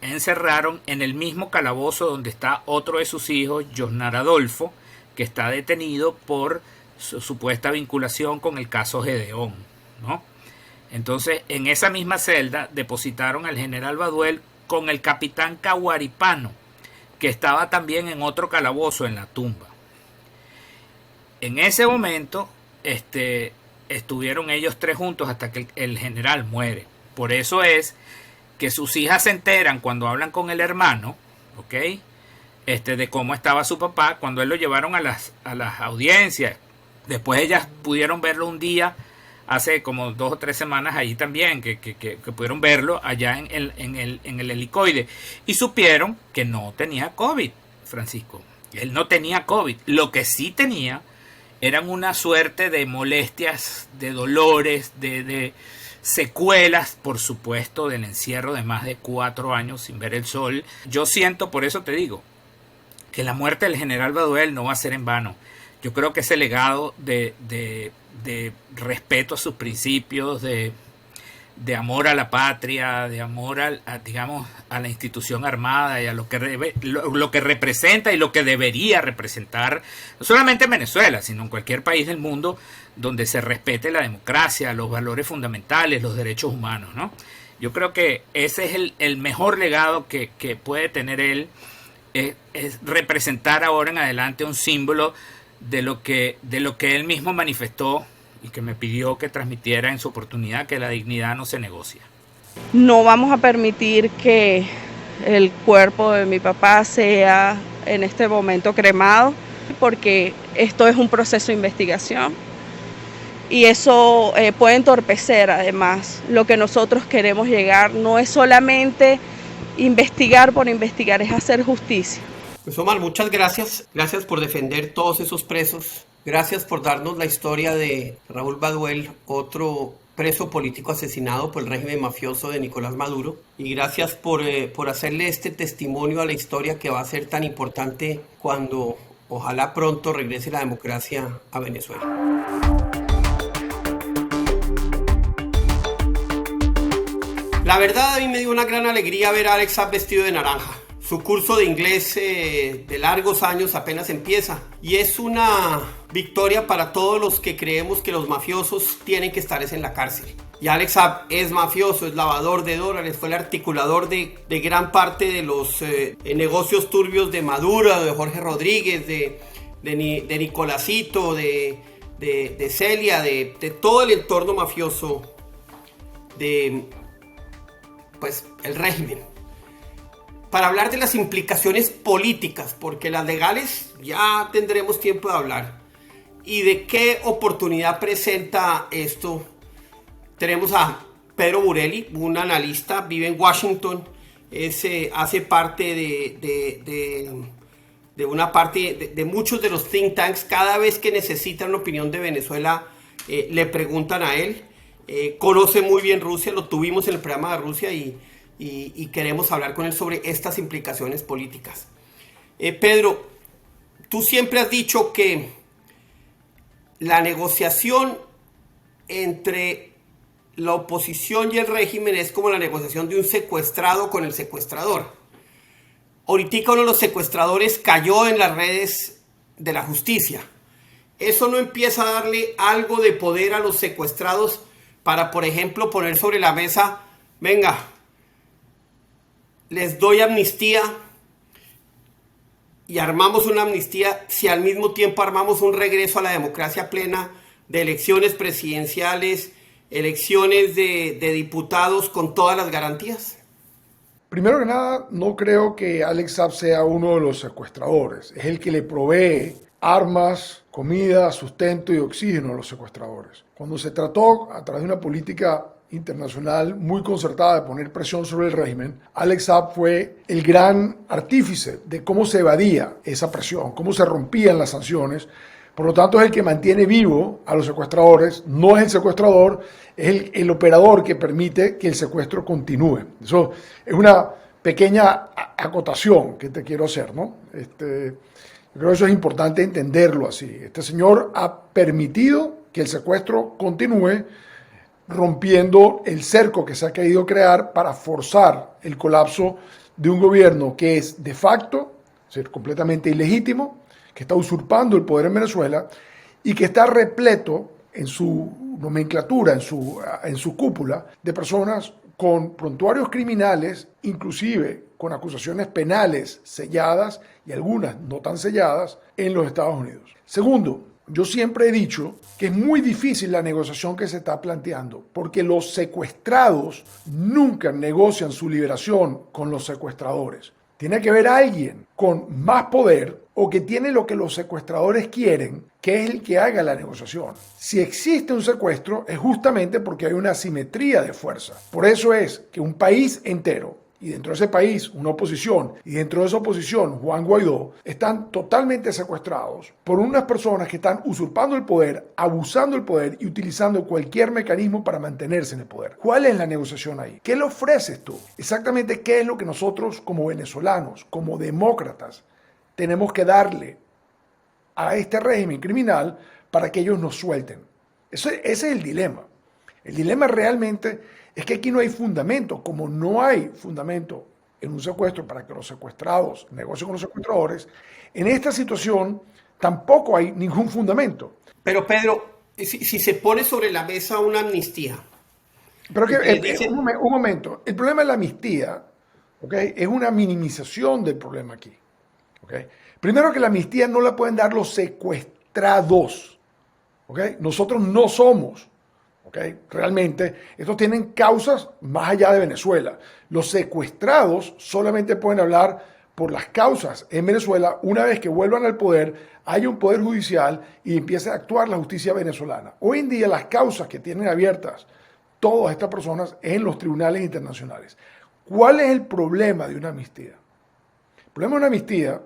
encerraron en el mismo calabozo donde está otro de sus hijos, Josnar Adolfo, que está detenido por su supuesta vinculación con el caso Gedeón, ¿no? Entonces, en esa misma celda depositaron al general Baduel con el capitán Caguaripano, que estaba también en otro calabozo en la tumba. En ese momento, estuvieron ellos 3 juntos hasta que el general muere. Por eso es que sus hijas se enteran cuando hablan con el hermano, ¿ok? De cómo estaba su papá, cuando él lo llevaron a las audiencias. Después ellas pudieron verlo un día, hace como 2 o 3 semanas allí también, que pudieron verlo allá en el helicoide. Y supieron que no tenía COVID, Francisco. Él no tenía COVID. Lo que sí tenía eran una suerte de molestias, de dolores, de secuelas, por supuesto, del encierro de más de 4 años sin ver el sol. Yo siento, por eso te digo, que la muerte del general Baduel no va a ser en vano. Yo creo que ese legado de respeto a sus principios, de amor a la patria, de amor digamos, a la institución armada y a lo que representa y lo que debería representar, no solamente en Venezuela, sino en cualquier país del mundo donde se respete la democracia, los valores fundamentales, los derechos humanos, ¿no? Yo creo que ese es el mejor legado que puede tener él, es representar ahora en adelante un símbolo de lo que él mismo manifestó y que me pidió que transmitiera en su oportunidad, que la dignidad no se negocia. No vamos a permitir que el cuerpo de mi papá sea en este momento cremado, porque esto es un proceso de investigación y eso puede entorpecer además lo que nosotros queremos llegar. No es solamente investigar por investigar, es hacer justicia. Pues Omar, muchas gracias. Gracias por defender todos esos presos. Gracias por darnos la historia de Raúl Baduel, otro preso político asesinado por el régimen mafioso de Nicolás Maduro. Y gracias por hacerle este testimonio a la historia que va a ser tan importante cuando ojalá pronto regrese la democracia a Venezuela. La verdad, a mí me dio una gran alegría ver a Alex Saab vestido de naranja. Su curso de inglés de largos años apenas empieza y es una victoria para todos los que creemos que los mafiosos tienen que estar en la cárcel. Y Alex Saab es mafioso, es lavador de dólares, fue el articulador de gran parte de los negocios turbios de Maduro, de Jorge Rodríguez, de Nicolásito, de Celia, de todo el entorno mafioso de pues, el régimen. Para hablar de las implicaciones políticas, porque las legales ya tendremos tiempo de hablar, y de qué oportunidad presenta esto, tenemos a Pedro Burelli, un analista, vive en Washington, hace parte de una parte de muchos de los think tanks. Cada vez que necesitan una opinión de Venezuela, le preguntan a él. Conoce muy bien Rusia, lo tuvimos en el programa de Rusia y queremos hablar con él sobre estas implicaciones políticas. Pedro, tú siempre has dicho que la negociación entre la oposición y el régimen es como la negociación de un secuestrado con el secuestrador. Ahorita uno de los secuestradores cayó en las redes de la justicia. ¿Eso no empieza a darle algo de poder a los secuestrados para, por ejemplo, poner sobre la mesa, venga, les doy amnistía y armamos una amnistía si al mismo tiempo armamos un regreso a la democracia plena de elecciones presidenciales, elecciones de diputados con todas las garantías? Primero que nada, no creo que Alex Saab sea uno de los secuestradores. Es el que le provee armas, comida, sustento y oxígeno a los secuestradores. Cuando se trató, a través de una política internacional muy concertada de poner presión sobre el régimen, Alex Saab fue el gran artífice de cómo se evadía esa presión, cómo se rompían las sanciones. Por lo tanto, es el que mantiene vivo a los secuestradores, no es el secuestrador, es el operador que permite que el secuestro continúe. Eso es una pequeña acotación que te quiero hacer, ¿no? Yo creo que eso es importante entenderlo así. Este señor ha permitido que el secuestro continúe, rompiendo el cerco que se ha querido crear para forzar el colapso de un gobierno que es de facto, es decir, completamente ilegítimo, que está usurpando el poder en Venezuela y que está repleto en su nomenclatura, en su cúpula, de personas con prontuarios criminales, inclusive con acusaciones penales selladas y algunas no tan selladas en los Estados Unidos. Segundo, yo siempre he dicho que es muy difícil la negociación que se está planteando, porque los secuestrados nunca negocian su liberación con los secuestradores. Tiene que haber alguien con más poder o que tiene lo que los secuestradores quieren, que es el que haga la negociación. Si existe un secuestro es justamente porque hay una asimetría de fuerza. Por eso es que un país entero, y dentro de ese país una oposición, y dentro de esa oposición Juan Guaidó, están totalmente secuestrados por unas personas que están usurpando el poder, abusando del poder y utilizando cualquier mecanismo para mantenerse en el poder. ¿Cuál es la negociación ahí? ¿Qué le ofreces tú? Exactamente qué es lo que nosotros como venezolanos, como demócratas, tenemos que darle a este régimen criminal para que ellos nos suelten. Ese es el dilema. El dilema realmente es que aquí no hay fundamento. Como no hay fundamento en un secuestro para que los secuestrados negocien con los secuestradores, en esta situación tampoco hay ningún fundamento. Pero Pedro, si se pone sobre la mesa una amnistía. Pero un momento. El problema de la amnistía, ¿okay?, es una minimización del problema aquí. ¿Okay? Primero, que la amnistía no la pueden dar los secuestrados. ¿Okay? Nosotros no somos. ¿Okay? Realmente, estos tienen causas más allá de Venezuela. Los secuestrados solamente pueden hablar por las causas en Venezuela una vez que vuelvan al poder, hay un poder judicial y empiece a actuar la justicia venezolana. Hoy en día las causas que tienen abiertas todas estas personas es en los tribunales internacionales. ¿Cuál es el problema de una amnistía? El problema de una amnistía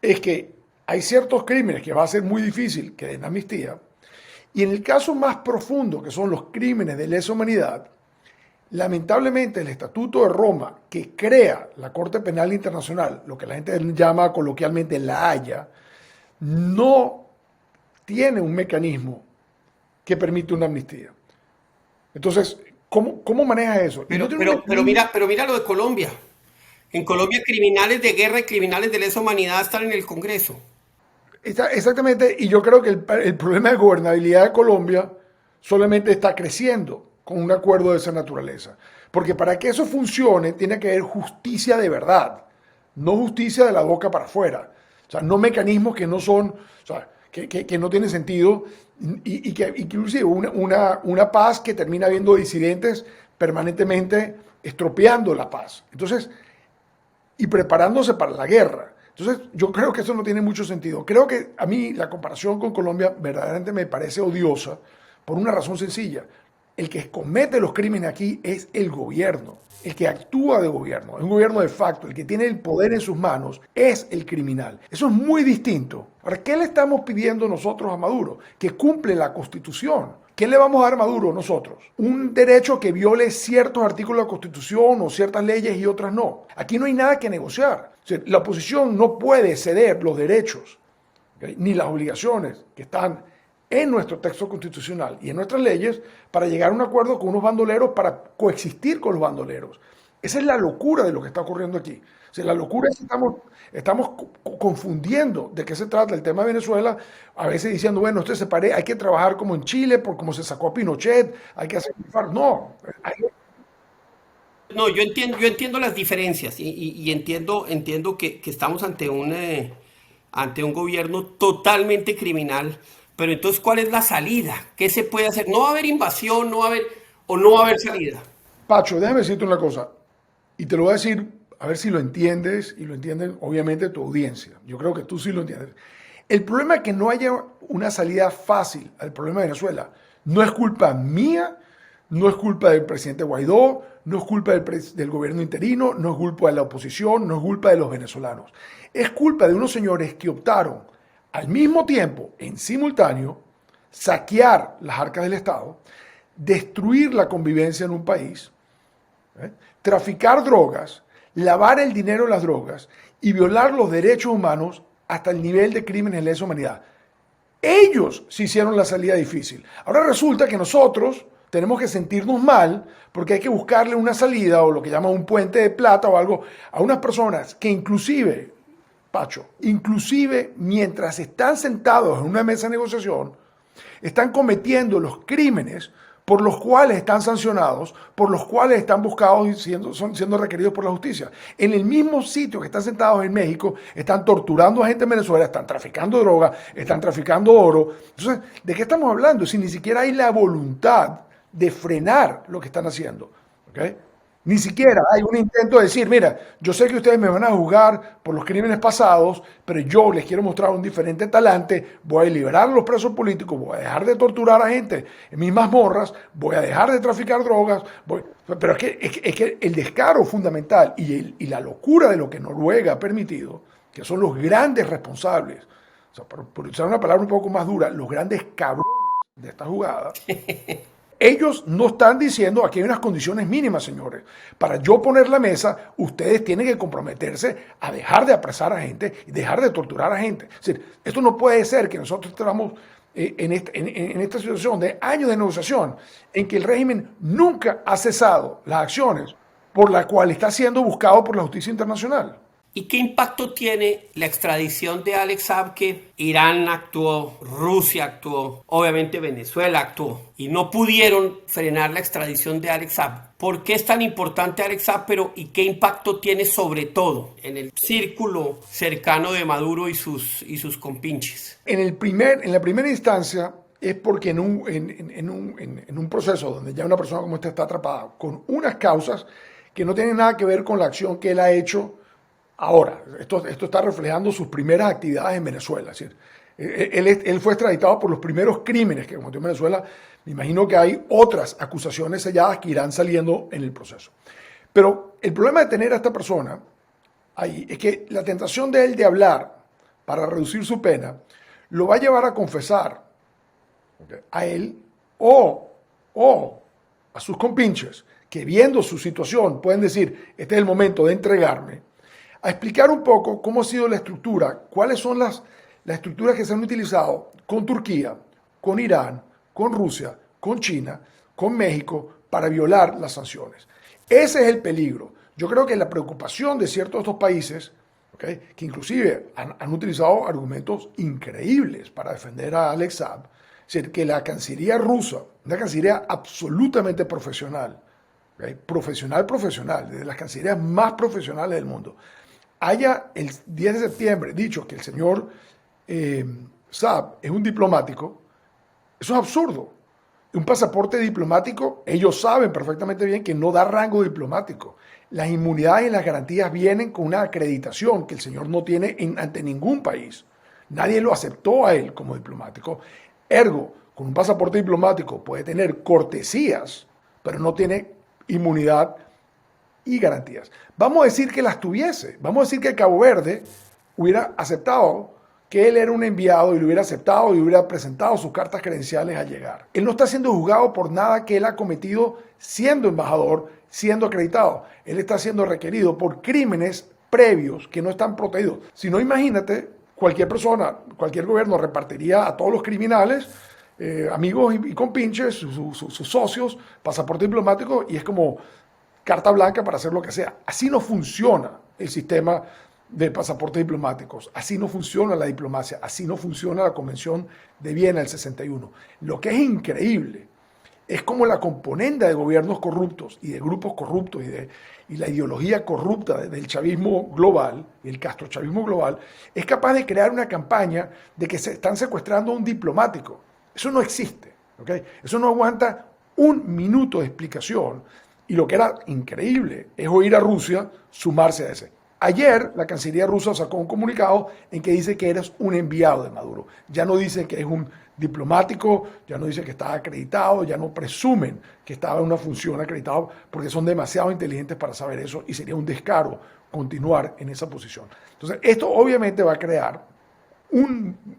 es que hay ciertos crímenes que va a ser muy difícil que den amnistía, y en el caso más profundo, que son los crímenes de lesa humanidad, lamentablemente el Estatuto de Roma, que crea la Corte Penal Internacional, lo que la gente llama coloquialmente la Haya, no tiene un mecanismo que permite una amnistía. Entonces, ¿Cómo manejas eso? Y no tiene un mecanismo. Pero mira lo de Colombia. En Colombia, criminales de guerra y criminales de lesa humanidad están en el Congreso. Exactamente, y yo creo que el problema de gobernabilidad de Colombia solamente está creciendo con un acuerdo de esa naturaleza. Porque para que eso funcione tiene que haber justicia de verdad, no justicia de la boca para afuera. O sea, no mecanismos que no son, o sea, que no tienen sentido y que inclusive una paz que termina habiendo disidentes permanentemente estropeando la paz. Entonces, y preparándose para la guerra. Entonces, yo creo que eso no tiene mucho sentido. Creo que a mí la comparación con Colombia verdaderamente me parece odiosa por una razón sencilla. El que comete los crímenes aquí es el gobierno, el que actúa de gobierno, es un gobierno de facto, el que tiene el poder en sus manos es el criminal. Eso es muy distinto. Ahora, ¿qué le estamos pidiendo nosotros a Maduro? Que cumple la Constitución. ¿Qué le vamos a dar a Maduro nosotros? Un derecho que viole ciertos artículos de la Constitución o ciertas leyes y otras no. Aquí no hay nada que negociar. O sea, la oposición no puede ceder los derechos, ¿okay?, ni las obligaciones que están en nuestro texto constitucional y en nuestras leyes para llegar a un acuerdo con unos bandoleros para coexistir con los bandoleros. Esa es la locura de lo que está ocurriendo aquí. O sea, la locura es que estamos confundiendo de qué se trata el tema de Venezuela, a veces diciendo, bueno, usted se pare, hay que trabajar como en Chile, por como se sacó a Pinochet, hay que hacer... No, No, yo entiendo las diferencias y entiendo que estamos ante un gobierno totalmente criminal, pero entonces, ¿cuál es la salida? ¿Qué se puede hacer? No va a haber invasión, no va a haber salida. Pacho, déjame decirte una cosa, y te lo voy a decir, a ver si lo entiendes, y lo entienden obviamente tu audiencia. Yo creo que tú sí lo entiendes. El problema es que no haya una salida fácil al problema de Venezuela. No es culpa mía, no es culpa del presidente Guaidó, no es culpa del gobierno interino, no es culpa de la oposición, no es culpa de los venezolanos. Es culpa de unos señores que optaron al mismo tiempo, en simultáneo, saquear las arcas del Estado, destruir la convivencia en un país, traficar drogas, lavar el dinero de las drogas y violar los derechos humanos hasta el nivel de crímenes de lesa humanidad. Ellos se hicieron la salida difícil. Ahora resulta que nosotros tenemos que sentirnos mal porque hay que buscarle una salida o lo que llaman un puente de plata o algo a unas personas que inclusive, Pacho, inclusive mientras están sentados en una mesa de negociación, están cometiendo los crímenes por los cuales están sancionados, por los cuales están buscados y son siendo requeridos por la justicia. En el mismo sitio que están sentados en México, están torturando a gente en Venezuela, están traficando droga, están traficando oro. Entonces, ¿de qué estamos hablando? Si ni siquiera hay la voluntad de frenar lo que están haciendo, ¿okay? Ni siquiera hay un intento de decir, mira, yo sé que ustedes me van a juzgar por los crímenes pasados, pero yo les quiero mostrar un diferente talante, voy a liberar a los presos políticos, voy a dejar de torturar a gente en mis mazmorras, voy a dejar de traficar drogas, pero es que el descaro fundamental y la locura de lo que Noruega ha permitido, que son los grandes responsables, o sea, por usar una palabra un poco más dura, los grandes cabrones de esta jugada. Ellos no están diciendo, aquí hay unas condiciones mínimas, señores. Para yo poner la mesa, ustedes tienen que comprometerse a dejar de apresar a gente y dejar de torturar a gente. Es decir, esto no puede ser que nosotros estemos en esta situación de años de negociación en que el régimen nunca ha cesado las acciones por las cuales está siendo buscado por la justicia internacional. ¿Y qué impacto tiene la extradición de Alex Saab? Que Irán actuó, Rusia actuó, obviamente Venezuela actuó y no pudieron frenar la extradición de Alex Saab. ¿Por qué es tan importante Alex Saab? ¿Y qué impacto tiene sobre todo en el círculo cercano de Maduro y sus compinches? En la primera instancia es porque en un proceso donde ya una persona como esta está atrapada con unas causas que no tienen nada que ver con la acción que él ha hecho. Ahora, esto está reflejando sus primeras actividades en Venezuela. Es decir, él fue extraditado por los primeros crímenes que cometió en Venezuela. Me imagino que hay otras acusaciones selladas que irán saliendo en el proceso. Pero el problema de tener a esta persona ahí es que la tentación de él de hablar para reducir su pena lo va a llevar a confesar, ¿okay?, a él o a sus compinches que viendo su situación pueden decir, este es el momento de entregarme, a explicar un poco cómo ha sido la estructura, cuáles son las estructuras que se han utilizado con Turquía, con Irán, con Rusia, con China, con México, para violar las sanciones. Ese es el peligro. Yo creo que la preocupación de ciertos de estos países, ¿okay?, que inclusive han utilizado argumentos increíbles para defender a Alex Saab, es decir, que la Cancillería rusa, una Cancillería absolutamente profesional, ¿okay?, profesional, de las Cancillerías más profesionales del mundo, haya el 10 de septiembre dicho que el señor Saab es un diplomático, eso es absurdo. Un pasaporte diplomático, ellos saben perfectamente bien que no da rango diplomático. Las inmunidades y las garantías vienen con una acreditación que el señor no tiene ante ningún país. Nadie lo aceptó a él como diplomático. Ergo, con un pasaporte diplomático puede tener cortesías, pero no tiene inmunidad y garantías. Vamos a decir que las tuviese. Vamos a decir que Cabo Verde hubiera aceptado que él era un enviado y lo hubiera aceptado y hubiera presentado sus cartas credenciales al llegar. Él no está siendo juzgado por nada que él ha cometido siendo embajador, siendo acreditado. Él está siendo requerido por crímenes previos que no están protegidos. Si no, imagínate, cualquier persona, cualquier gobierno repartiría a todos los criminales, amigos y compinches, sus socios, pasaporte diplomático, y es como carta blanca para hacer lo que sea. Así no funciona el sistema de pasaportes diplomáticos, así no funciona la diplomacia, así no funciona la Convención de Viena del 61. Lo que es increíble es como la componente de gobiernos corruptos y de grupos corruptos y la ideología corrupta del chavismo global, el castrochavismo global, es capaz de crear una campaña de que se están secuestrando a un diplomático. Eso no existe, ¿okay? Eso no aguanta un minuto de explicación, y lo que era increíble es oír a Rusia sumarse a ese. Ayer la Cancillería rusa sacó un comunicado en que dice que eres un enviado de Maduro. Ya no dice que es un diplomático, ya no dice que está acreditado, ya no presumen que estaba en una función acreditado, porque son demasiado inteligentes para saber eso y sería un descaro continuar en esa posición. Entonces, esto obviamente va a crear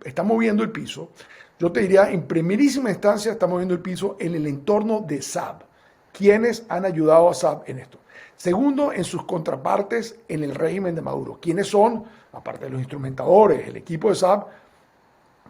está moviendo el piso. Yo te diría, en primerísima instancia está moviendo el piso en el entorno de Saab. ¿Quiénes han ayudado a Saab en esto? Segundo, en sus contrapartes en el régimen de Maduro. ¿Quiénes son, aparte de los instrumentadores, el equipo de Saab,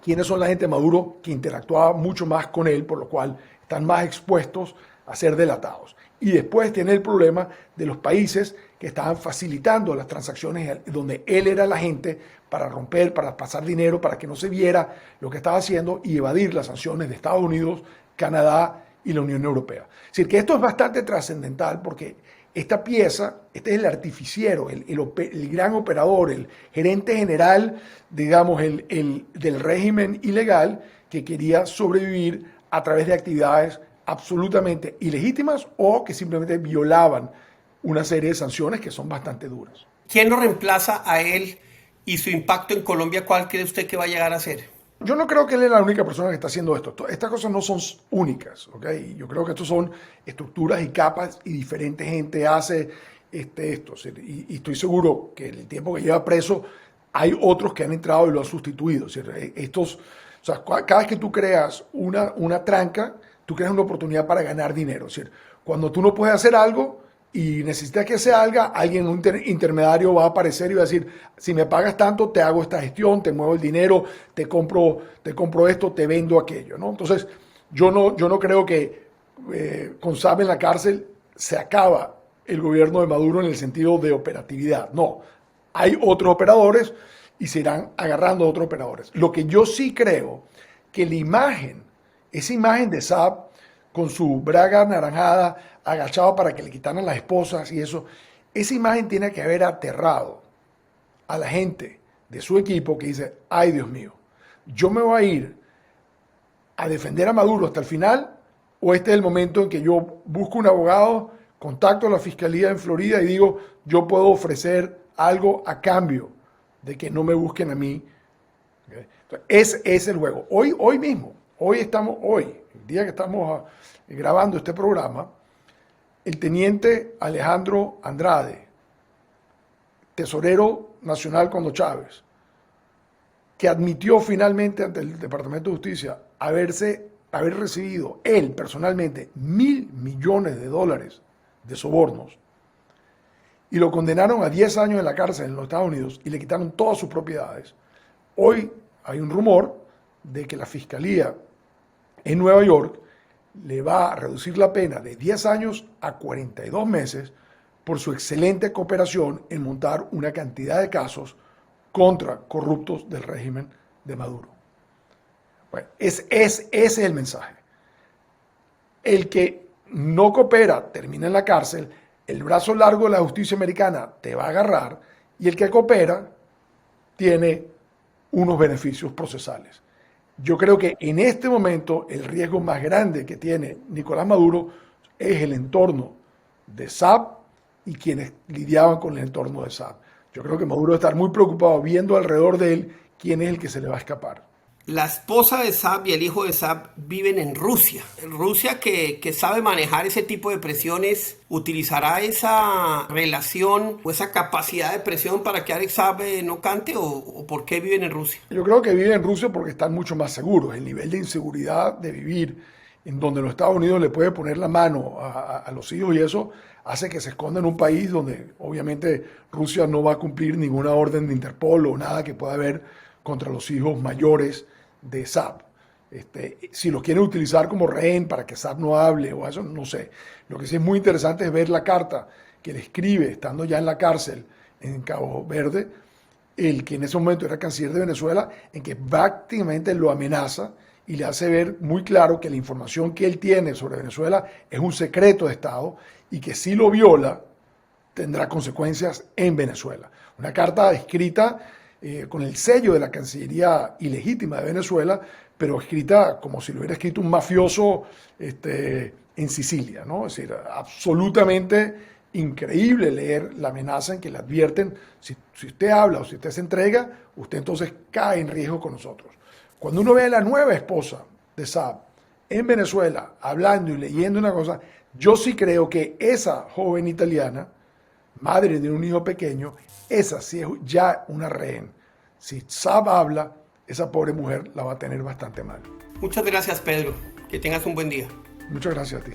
quiénes son la gente de Maduro que interactuaba mucho más con él, por lo cual están más expuestos a ser delatados? Y después tiene el problema de los países que estaban facilitando las transacciones donde él era el agente para romper, para pasar dinero, para que no se viera lo que estaba haciendo y evadir las sanciones de Estados Unidos, Canadá y la Unión Europea. Es decir, que esto es bastante trascendental porque esta pieza, este es el artificiero, el gran operador, el gerente general, digamos, del régimen ilegal que quería sobrevivir a través de actividades absolutamente ilegítimas o que simplemente violaban una serie de sanciones que son bastante duras. ¿Quién lo reemplaza a él y su impacto en Colombia? ¿Cuál cree usted que va a llegar a ser? Yo no creo que él es la única persona que está haciendo esto. Estas cosas no son únicas, ¿ok? Yo creo que estos son estructuras y capas y diferente gente hace esto. Y estoy seguro que en el tiempo que lleva preso hay otros que han entrado y lo han sustituido. Cada vez que tú creas una tranca, tú creas una oportunidad para ganar dinero. Es decir, cuando tú no puedes hacer algo y necesitas que se haga, alguien, un intermediario va a aparecer y va a decir, si me pagas tanto, te hago esta gestión, te muevo el dinero, te compro esto, te vendo aquello, ¿no? Entonces, yo no creo que con Saab en la cárcel se acaba el gobierno de Maduro en el sentido de operatividad. No, hay otros operadores y se irán agarrando a otros operadores. Lo que yo sí creo, que esa imagen de Saab con su braga anaranjada, agachado para que le quitaran las esposas y eso, esa imagen tiene que haber aterrado a la gente de su equipo que dice, ay Dios mío, yo me voy a ir a defender a Maduro hasta el final, o este es el momento en que yo busco un abogado, contacto a la fiscalía en Florida y digo, yo puedo ofrecer algo a cambio de que no me busquen a mí. ¿Okay? Entonces, ese es el juego. Hoy mismo, el día que estamos grabando este programa, el teniente Alejandro Andrade, tesorero nacional cuando Chávez, que admitió finalmente ante el Departamento de Justicia haber recibido él personalmente $1.000 millones de sobornos y lo condenaron a 10 años en la cárcel en los Estados Unidos y le quitaron todas sus propiedades. Hoy hay un rumor de que la fiscalía en Nueva York le va a reducir la pena de 10 años a 42 meses por su excelente cooperación en montar una cantidad de casos contra corruptos del régimen de Maduro. Bueno, ese es el mensaje. El que no coopera termina en la cárcel, el brazo largo de la justicia americana te va a agarrar y el que coopera tiene unos beneficios procesales. Yo creo que en este momento el riesgo más grande que tiene Nicolás Maduro es el entorno de Saab y quienes lidiaban con el entorno de Saab. Yo creo que Maduro debe estar muy preocupado viendo alrededor de él quién es el que se le va a escapar. La esposa de Saab y el hijo de Saab viven en Rusia. Rusia que sabe manejar ese tipo de presiones, ¿utilizará esa relación o esa capacidad de presión para que Alex Saab no cante o por qué viven en Rusia? Yo creo que viven en Rusia porque están mucho más seguros. El nivel de inseguridad de vivir en donde los Estados Unidos le puede poner la mano a los hijos y eso hace que se esconda en un país donde obviamente Rusia no va a cumplir ninguna orden de Interpol o nada que pueda haber contra los hijos mayores de Saab. Si lo quieren utilizar como rehén para que Saab no hable o eso, no sé. Lo que sí es muy interesante es ver la carta que le escribe, estando ya en la cárcel en Cabo Verde, el que en ese momento era canciller de Venezuela, en que prácticamente lo amenaza y le hace ver muy claro que la información que él tiene sobre Venezuela es un secreto de Estado y que si lo viola tendrá consecuencias en Venezuela. Una carta escrita con el sello de la Cancillería ilegítima de Venezuela, pero escrita como si lo hubiera escrito un mafioso en Sicilia, ¿no? Es decir, absolutamente increíble leer la amenaza en que le advierten, si usted habla o si usted se entrega, usted entonces cae en riesgo con nosotros. Cuando uno ve a la nueva esposa de Saab en Venezuela hablando y leyendo una cosa, yo sí creo que esa joven italiana, madre de un hijo pequeño, esa sí es ya una rehén. Si Saab habla, esa pobre mujer la va a tener bastante mal. Muchas gracias, Pedro. Que tengas un buen día. Muchas gracias a ti.